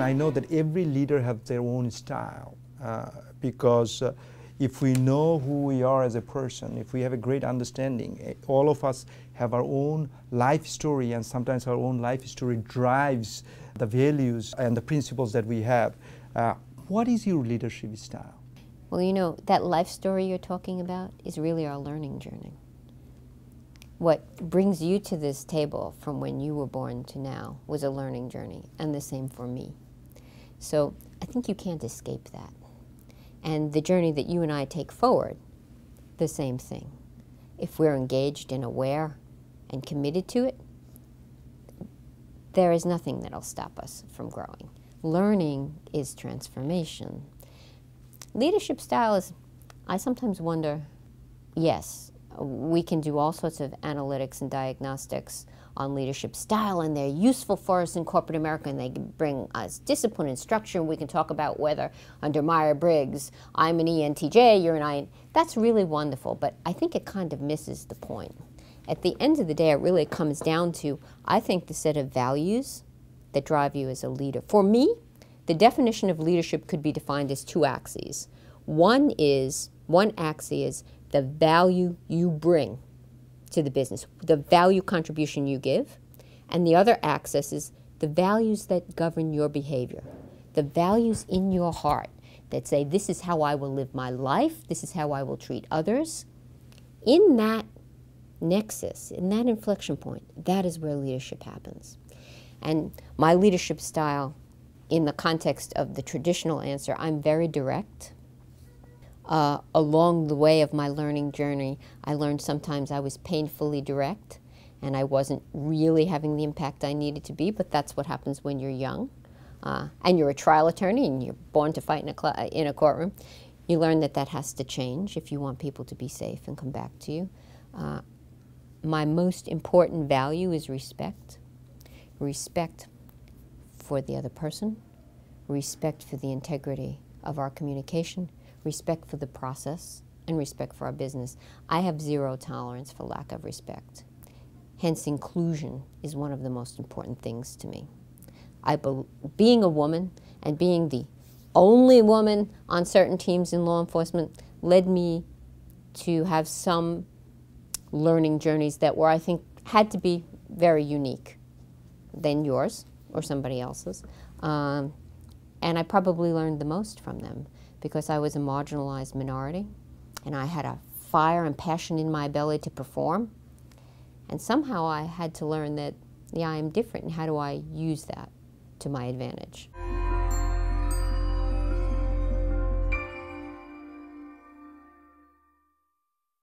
And I know that every leader has their own style because if we know who we are as a person, if we have a great understanding, all of us have our own life story, and sometimes our own life story drives the values and the principles that we have. What is your leadership style? Well, you know, that life story you're talking about is really our learning journey. What brings you to this table from when you were born to now was a learning journey, and the same for me. So I think you can't escape that. And the journey that you and I take forward, the same thing. If we're engaged and aware and committed to it, there is nothing that'll stop us from growing. Learning is transformation. Leadership style is, I sometimes wonder, yes, we can do all sorts of analytics and diagnostics on leadership style, and they're useful for us in corporate America, and they bring us discipline and structure, and we can talk about whether under Myers-Briggs, I'm an ENTJ, you're an IN. That's really wonderful, but I think it kind of misses the point. At the end of the day, it really comes down to, I think, the set of values that drive you as a leader. For me, the definition of leadership could be defined as two axes. One axis is the value you bring to the business, the value contribution you give, and the other axis is the values that govern your behavior, the values in your heart that say, this is how I will live my life, this is how I will treat others. In that nexus, in that inflection point, that is where leadership happens. And my leadership style, in the context of the traditional answer, I'm very direct. Along the way of my learning journey, I learned sometimes I was painfully direct and I wasn't really having the impact I needed to be, but that's what happens when you're young. And you're a trial attorney and you're born to fight in a courtroom. You learn that that has to change if you want people to be safe and come back to you. My most important value is respect. Respect for the other person, respect for the integrity of our communication, respect for the process, and respect for our business. I have zero tolerance for lack of respect. Hence, inclusion is one of the most important things to me. Being a woman and being the only woman on certain teams in law enforcement led me to have some learning journeys that were, I think, had to be very unique than yours or somebody else's. And I probably learned the most from them because I was a marginalized minority and I had a fire and passion in my belly to perform. And somehow I had to learn that, yeah, I am different, and how do I use that to my advantage?